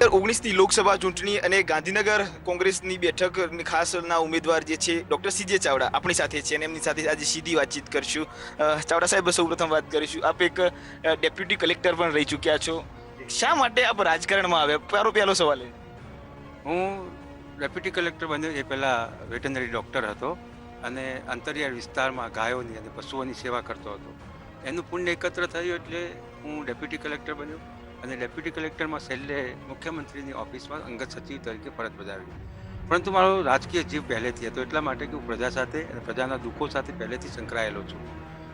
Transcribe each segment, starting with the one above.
2019ની લોકસભા ચૂંટણી અને ગાંધીનગર કોંગ્રેસની બેઠક ખાસના ઉમેદવાર જે છે ડૉક્ટર સીજે ચાવડા આપણી સાથે છે અને એમની સાથે આજે સીધી વાતચીત કરશું. ચાવડા સાહેબ, સૌપ્રથમ વાત કરીશું, આપ એક ડેપ્યુટી કલેક્ટર પણ રહી ચૂક્યા છો. શા માટે આપ રાજકારણમાં આવ્યા? પહેલો સવાલ એ. હું ડેપ્યુટી કલેક્ટર બન્યો એ પહેલાં વેટરનરી ડૉક્ટર હતો અને અંતરિયાળ વિસ્તારમાં ગાયોની અને પશુઓની સેવા કરતો હતો. એનું પુણ્ય એકત્ર થયું એટલે હું ડેપ્યુટી કલેક્ટર બન્યો અને ડેપ્યુટી કલેક્ટરમાં છેલ્લે મુખ્યમંત્રીની ઓફિસમાં અંગત સચિવ તરીકે ફરજ બજાવી. પરંતુ મારો રાજકીય જીવ પહેલેથી હતો, એટલા માટે કે હું પ્રજા સાથે અને પ્રજાના દુઃખો સાથે પહેલેથી સંકળાયેલો છું.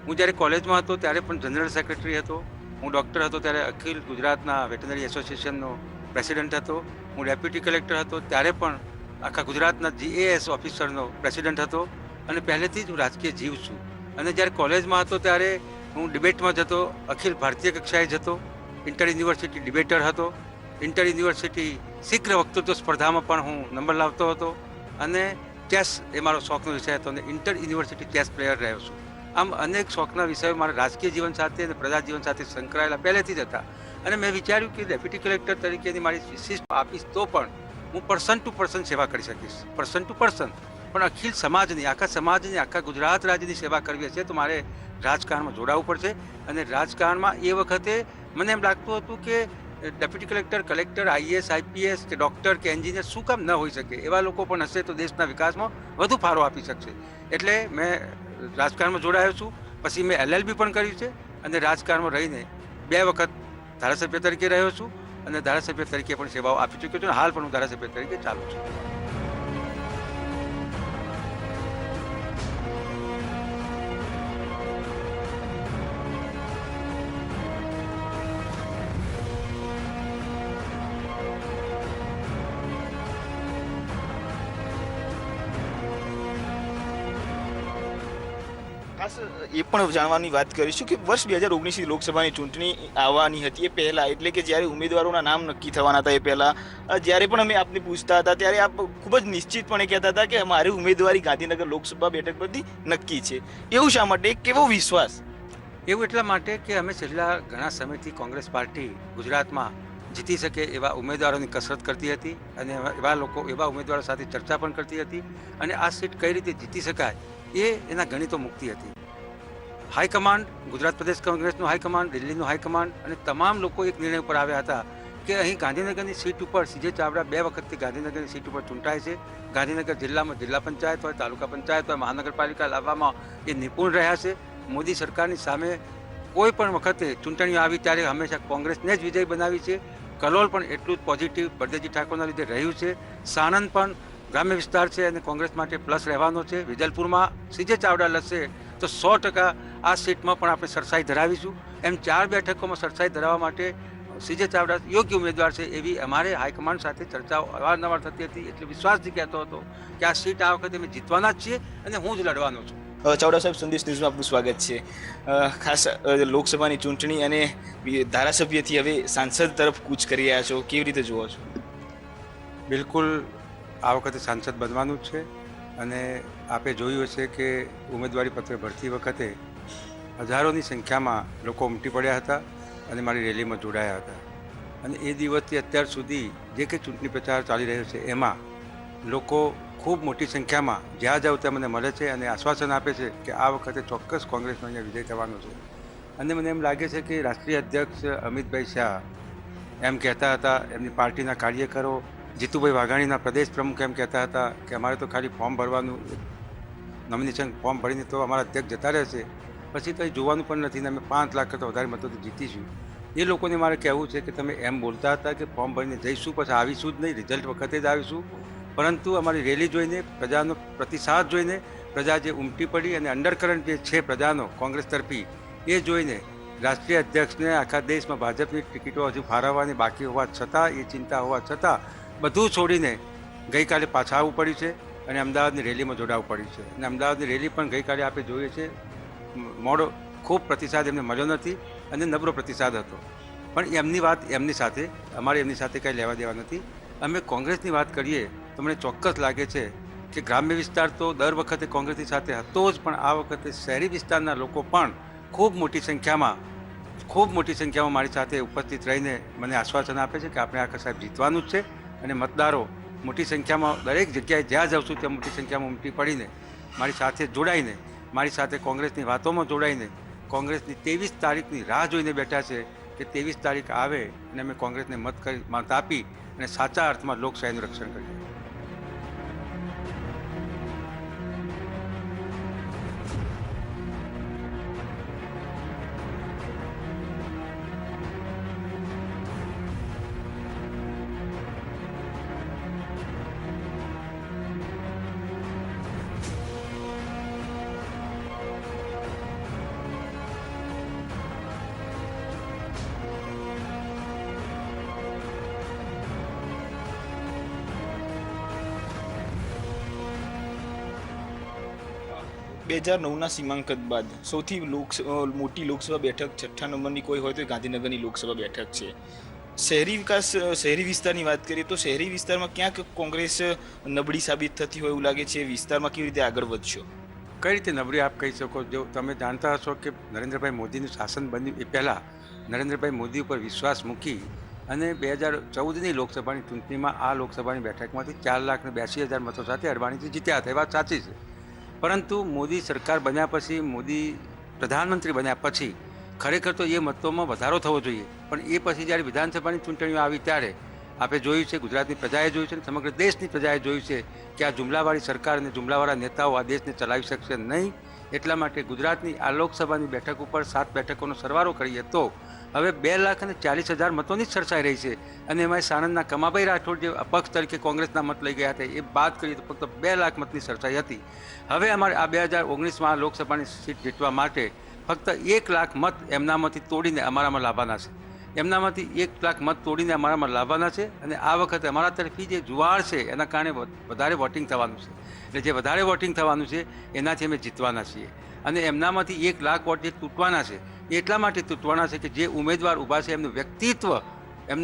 હું જ્યારે કોલેજમાં હતો ત્યારે પણ જનરલ સેક્રેટરી હતો. હું ડૉક્ટર હતો ત્યારે અખિલ ગુજરાતના વેટરનરી એસોસિએશનનો પ્રેસિડેન્ટ હતો. હું ડેપ્યુટી કલેક્ટર હતો ત્યારે પણ આખા ગુજરાતના GAS ઓફિસરનો પ્રેસિડેન્ટ હતો અને પહેલેથી જ હું રાજકીય જીવ છું. અને જ્યારે કોલેજમાં હતો ત્યારે હું ડિબેટમાં જતો, અખિલ ભારતીય કક્ષાએ જતો, ઇન્ટર યુનિવર્સિટી ડિબેટર હતો, ઇન્ટર યુનિવર્સિટી શીઘ્ર વક્તૃત્વ સ્પર્ધામાં પણ હું નંબર લાવતો હતો અને ચેસ એ મારો શોખનો વિષય હતો અને ઇન્ટર યુનિવર્સિટી ચેસ પ્લેયર રહ્યો છું. આમ અનેક શોખના વિષયો મારા રાજકીય જીવન સાથે અને પ્રજા જીવન સાથે સંકળાયેલા પહેલેથી જ હતા. અને મેં વિચાર્યું કે ડેપ્યુટી કલેક્ટર તરીકેની મારી વિશિષ્ટ આપીશ તો પણ હું પર્સન ટુ પર્સન સેવા કરી શકીશ, પર્સન ટુ પર્સન. પણ અખિલ સમાજની, આખા સમાજની, આખા ગુજરાત રાજ્યની સેવા કરવી હશે તો મારે રાજકારણમાં જોડાવવું પડશે. અને રાજકારણમાં એ વખતે મને એમ લાગતું હતું કે deputy collector, collector, IAS, IPS કે ડૉક્ટર કે એન્જિનિયર શું કામ ન હોઈ શકે? એવા લોકો પણ હશે તો દેશના વિકાસમાં વધુ ફાળો આપી શકશે. એટલે મેં રાજકારણમાં જોડાયો છું. પછી મેં LLB પણ કર્યું છે અને રાજકારણમાં રહીને 2 વખત ધારાસભ્ય તરીકે રહ્યો છું અને ધારાસભ્ય તરીકે પણ સેવાઓ આપી ચૂક્યો છું. હાલ પણ હું ધારાસભ્ય તરીકે ચાલુ છું. ખાસ એ પણ જાણવાની વાત કરીશું કે વર્ષ 2019ની લોકસભાની ચૂંટણી આવવાની હતી એ પહેલાં, એટલે કે જ્યારે ઉમેદવારોના નામ નક્કી થવાના હતા એ પહેલાં, જ્યારે પણ અમે આપને પૂછતા હતા ત્યારે આપ ખૂબ જ નિશ્ચિતપણે કહેતા હતા કે અમારી ઉમેદવારી ગાંધીનગર લોકસભા બેઠક પરથી નક્કી છે. એવું શા માટે? કેવો વિશ્વાસ? એવું એટલા માટે કે અમે છેલ્લા ઘણા સમયથી કોંગ્રેસ પાર્ટી ગુજરાતમાં જીતી શકે એવા ઉમેદવારોની કસરત કરતી હતી અને એવા ઉમેદવારો સાથે ચર્ચા પણ કરતી હતી અને આ સીટ કઈ રીતે જીતી શકાય એના ગણિતો મૂકતી હતી. હાઈકમાન્ડ, ગુજરાત પ્રદેશ કોંગ્રેસનું હાઈકમાન્ડ, દિલ્હીનું હાઈકમાન્ડ અને તમામ લોકો એક નિર્ણય ઉપર આવ્યા હતા કે અહીં ગાંધીનગરની સીટ ઉપર સીજે ચાવડા 2 વખતથી ગાંધીનગરની સીટ ઉપર ચૂંટાય છે. ગાંધીનગર જિલ્લામાં જિલ્લા પંચાયત હોય, તાલુકા પંચાયત હોય, મહાનગરપાલિકા લાવવામાં એ નિપુણ રહ્યા છે. મોદી સરકારની સામે કોઈ પણ વખતે ચૂંટણીઓ આવી ત્યારે હંમેશા કોંગ્રેસને જ વિજય બનાવી છે. કલોલ પણ એટલું જ પોઝિટિવ બળદેવજી ઠાકોરના લીધે રહ્યું છે. સાણંદ પણ ગ્રામ્ય વિસ્તાર છે અને કોંગ્રેસ માટે પ્લસ રહેવાનો છે. વિજલપુરમાં સીજે ચાવડા લડશે તો 100% આ સીટમાં પણ આપણે સરસાઈ ધરાવીશું. એમ 4 બેઠકોમાં સરસાઈ ધરાવવા માટે સીજે ચાવડા યોગ્ય ઉમેદવાર છે એવી અમારે હાઈકમાન્ડ સાથે ચર્ચાઓ અવારનવાર થતી હતી. એટલે વિશ્વાસથી કહેતો હતો કે આ સીટ આ વખતે અમે જીતવાના જ છીએ અને હું જ લડવાનો છું. ચાવડા સાહેબ, સંદેશ ન્યૂઝમાં આપનું સ્વાગત છે. ખાસ લોકસભાની ચૂંટણી અને ધારાસભ્યથી હવે સાંસદ તરફ કૂચ કરી રહ્યા છો, કેવી રીતે જુઓ છો? બિલકુલ આ વખતે સાંસદ બનવાનું જ છે અને આપે જોયું હશે કે ઉમેદવારી પત્ર ભરતી વખતે હજારોની સંખ્યામાં લોકો ઉમટી પડ્યા હતા અને મારી રેલીમાં જોડાયા હતા. અને એ દિવસથી અત્યાર સુધી જે કંઈ ચૂંટણી પ્રચાર ચાલી રહ્યો છે એમાં લોકો ખૂબ મોટી સંખ્યામાં જ્યાં જાવ ત્યાં મને મળે છે અને આશ્વાસન આપે છે કે આ વખતે ચોક્કસ કોંગ્રેસનો અહીંયા વિજય થવાનો છે. અને મને એમ લાગે છે કે રાષ્ટ્રીય અધ્યક્ષ અમિતભાઈ શાહ એમ કહેતા હતા, એમની પાર્ટીના કાર્યકરો, જીતુભાઈ વાઘાણીના પ્રદેશ પ્રમુખ એમ કહેતા હતા કે અમારે તો ખાલી ફોર્મ ભરવાનું, નોમિનેશન ફોર્મ ભરીને તો અમારા અધ્યક્ષ જતા રહેશે, પછી તો એ જોવાનું પણ નથી ને અમે 5 લાખ કરતાં વધારે મતો જીતીશું. એ લોકોને મારે કહેવું છે કે તમે એમ બોલતા હતા કે ફોર્મ ભરીને જઈશું પછી આવીશું જ નહીં, રિઝલ્ટ વખતે જ આવીશું. પરંતુ અમારી રેલી જોઈને, પ્રજાનો પ્રતિસાદ જોઈને, પ્રજા જે ઉમટી પડી અને અંડરકરન્ટ જે છે પ્રજાનો કોંગ્રેસ તરફી એ જોઈને રાષ્ટ્રીય અધ્યક્ષને આખા દેશમાં ભાજપની ટિકિટો હજુ ફાળવવાની બાકી હોવા છતાં, એ ચિંતા હોવા છતાં બધું છોડીને ગઈકાલે પાછા આવવું પડ્યું છે અને અમદાવાદની રેલીમાં જોડાવવું પડ્યું છે. અને અમદાવાદની રેલી પણ ગઈકાલે આપણે જોઈએ છે મોડો ખૂબ પ્રતિસાદ એમને મળ્યો નથી અને નબળો પ્રતિસાદ હતો. પણ એમની વાત એમની સાથે, અમારે એમની સાથે કંઈ લેવા દેવા નથી. અમે કોંગ્રેસની વાત કરીએ તો મને ચોક્કસ લાગે છે કે ગ્રામ્ય વિસ્તાર તો દર વખતે કોંગ્રેસની સાથે હતો જ, પણ આ વખતે શહેરી વિસ્તારના લોકો પણ ખૂબ મોટી સંખ્યામાં ખૂબ મોટી સંખ્યામાં મારી સાથે ઉપસ્થિત રહીને મને આશ્વાસન આપે છે કે આપણે આ સાહેબ જીતવાનું જ છે. અને મતદારો મોટી સંખ્યામાં દરેક જગ્યાએ જ્યાં જાઉં છું ત્યાં મોટી સંખ્યામાં ઉમટી પડીને મારી સાથે જોડાઈને, મારી સાથે કોંગ્રેસની વાતોમાં જોડાઈને કોંગ્રેસની 23 તારીખની રાહ જોઈને બેઠા છે કે 23 તારીખ આવે અને અમે કોંગ્રેસને મત આપી અને સાચા અર્થમાં લોકશાહીનું રક્ષણ કરીએ. બે 2009ના સીમાંકન બાદ સૌથી મોટી લોકસભા બેઠક 6ઠ્ઠા નંબરની કોઈ હોય તો એ ગાંધીનગરની લોકસભા બેઠક છે. શહેરી વિસ્તારની વાત કરીએ તો શહેરી વિસ્તારમાં ક્યાંક કોંગ્રેસ નબળી સાબિત થતી હોય એવું લાગે છે. વિસ્તારમાં કેવી રીતે આગળ વધશો? કઈ રીતે નબળી આપ કહી શકો? જો તમે જાણતા હશો કે નરેન્દ્રભાઈ મોદીનું શાસન બન્યું એ પહેલાં નરેન્દ્રભાઈ મોદી ઉપર વિશ્વાસ મૂકી અને 2014ની લોકસભાની ચૂંટણીમાં આ લોકસભાની બેઠકમાંથી 4,82,000 મતો સાથે અડવાણીથી જીત્યા હતા. એ વાત સાચી છે. પરંતુ મોદી સરકાર બન્યા પછી, મોદી પ્રધાનમંત્રી બન્યા પછી ખરેખર તો એ મતોમાં વધારો થવો જોઈએ. પણ એ પછી જ્યારે વિધાનસભાની ચૂંટણીઓ આવી ત્યારે આપણે જોયું છે, ગુજરાતની પ્રજાએ જોયું છે અને સમગ્ર દેશની પ્રજાએ જોયું છે કે આ જુમલાવાળી સરકાર અને જુમલાવાળા નેતાઓ આ દેશને ચલાવી શકશે નહીં. એટલા માટે ગુજરાતની આ લોકસભાની બેઠક ઉપર 7 બેઠકોનો સરવાળો કરીએ તો હવે 2,40,000 મતોની જ સરસાઈ રહી છે. અને એમાં સાણંદના કમાભાઈ રાઠોડ જે અપક્ષ તરીકે કોંગ્રેસના મત લઈ ગયા હતા એ બાદ કરીએ તો ફક્ત 2 લાખ મતની સરસાઈ હતી. હવે અમારે આ 2019માં આ લોકસભાની સીટ જીતવા માટે ફક્ત 1 લાખ મત એમનામાંથી તોડીને અમારામાં લાવવાના છે. એમનામાંથી 1 લાખ મત તોડીને અમારામાં લાવવાના છે. અને આ વખતે અમારા તરફી જે જુવાળ છે એના કારણે વધારે વોટિંગ થવાનું છે. એટલે જે વધારે વોટિંગ થવાનું છે એનાથી અમે જીતવાના છીએ. અને એમનામાંથી 1 લાખ વોટ જે તૂટવાના છે એ એટલા માટે તૂટવાના છે કે જે ઉમેદવાર ઊભા છે એમનું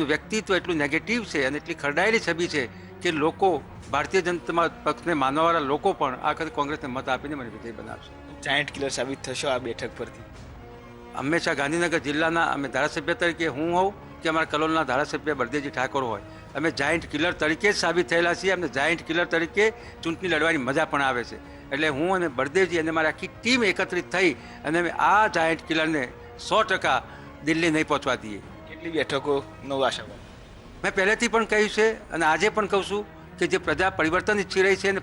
વ્યક્તિત્વ એટલું નેગેટિવ છે અને એટલી ખરડાયેલી છબી છે કે લોકો, ભારતીય જનતા પક્ષને માનવાવાળા લોકો પણ આ વખતે કોંગ્રેસને મત આપીને મને વિજય બનાવશે. જાયન્ટ કિલર સાબિત થશો આ બેઠક પરથી? હંમેશા ગાંધીનગર જિલ્લાના અમે ધારાસભ્ય તરીકે હું હોઉં કે અમારા કલોલના ધારાસભ્ય બળદેવજી ઠાકોર હોય, અમે જાયન્ટ કિલર તરીકે જ સાબિત થયેલા છીએ. અમને જાયન્ટ કિલર તરીકે ચૂંટણી લડવાની મજા પણ આવે છે. એટલે હું અને બળદેવજી અને મારી આખી ટીમ એકત્રિત થઈ અને અમે આ જાયન્ટ કિલરને 100% દિલ્હી નહીં પહોંચવા દઈએ. કેટલી બેઠકોનો આશાવાદ? મેં પહેલેથી પણ કહ્યું છે અને આજે પણ કહું છું કે જે પ્રજા પરિવર્તન ઈચ્છી રહી છે અને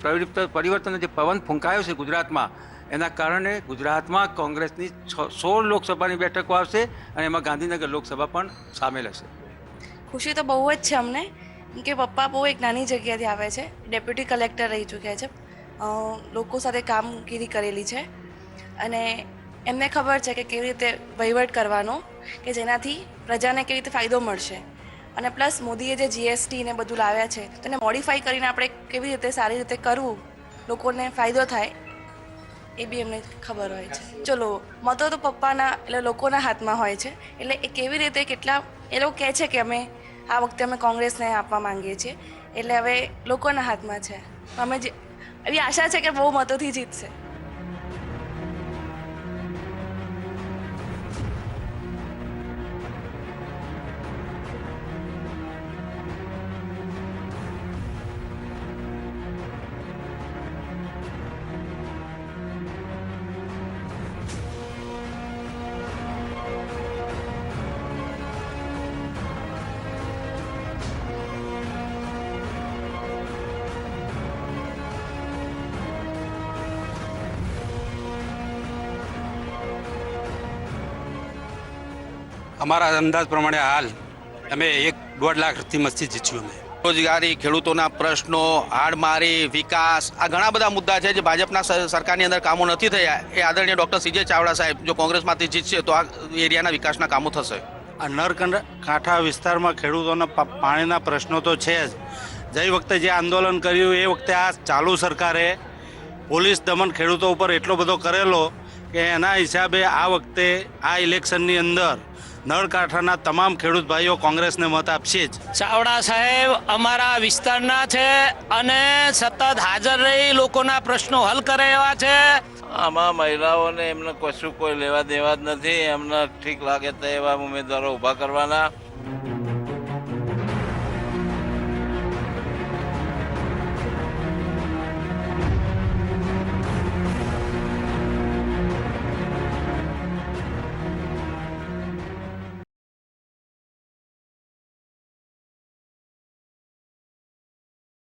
પરિવર્તનનો જે પવન ફૂંકાયો છે ગુજરાતમાં, એના કારણે ગુજરાતમાં કોંગ્રેસની 16 લોકસભાની બેઠકો આવશે અને એમાં ગાંધીનગર લોકસભા પણ સામેલ હશે. ખુશી તો બહુ જ છે અમને, કે પપ્પા બહુ એક નાની જગ્યાથી આવે છે, ડેપ્યુટી કલેક્ટર રહી ચૂક્યા છે, લોકો સાથે કામગીરી કરેલી છે અને એમને ખબર છે કે કેવી રીતે વહીવટ કરવાનો, કે જેનાથી પ્રજાને કેવી રીતે ફાયદો મળશે. અને પ્લસ મોદીએ જે GST ને બધું લાવ્યા છે તેને મોડિફાઈ કરીને આપણે કેવી રીતે સારી રીતે કરવું, લોકોને ફાયદો થાય, એ બી એમને ખબર હોય છે. ચલો, મતો તો પપ્પાના એટલે લોકોના હાથમાં હોય છે. એટલે એ કેવી રીતે કેટલા એ લોકો કહે છે કે અમે આ વખતે અમે કોંગ્રેસને આપવા માંગીએ છીએ, એટલે હવે લોકોના હાથમાં છે. અમે એવી આશા છે કે બહુ મતોથી જીતશે. અમારા અંદાજ પ્રમાણે હાલ અમે 1.5 લાખથી મસ્તી જીત્યું. અમે રોજગારી, ખેડૂતોના પ્રશ્નો, હાડમારી, વિકાસ, આ ઘણા બધા મુદ્દા છે જે ભાજપના સરકારની અંદર કામો નથી થયા. એ આદરણીય ડૉક્ટર CJ ચાવડા સાહેબ જો કોંગ્રેસમાંથી જીતશે તો આ એરિયાના વિકાસના કામો થશે. આ નરકાંઠા વિસ્તારમાં ખેડૂતોના પાણીના પ્રશ્નો તો છે જ. ગઈ વખતે જે આંદોલન કર્યું એ વખતે આ ચાલુ સરકારે પોલીસ દમન ખેડૂતો ઉપર એટલો બધો કરેલો કે એના હિસાબે આ વખતે આ ઇલેક્શનની અંદર નળકાંઠાના તમામ ખેડૂત ભાઈઓ કોંગ્રેસને મત આપશે જ. ચાવડા સાહેબ અમારા વિસ્તારના છે અને સતત હાજર રહી લોકોના પ્રશ્નો હલ કરે એવા છે. આમાં મહિલાઓને એમને કશું કોઈ લેવા દેવા જ નથી. એમને ઠીક લાગે તો એવા ઉમેદવારો ઊભા કરવાના.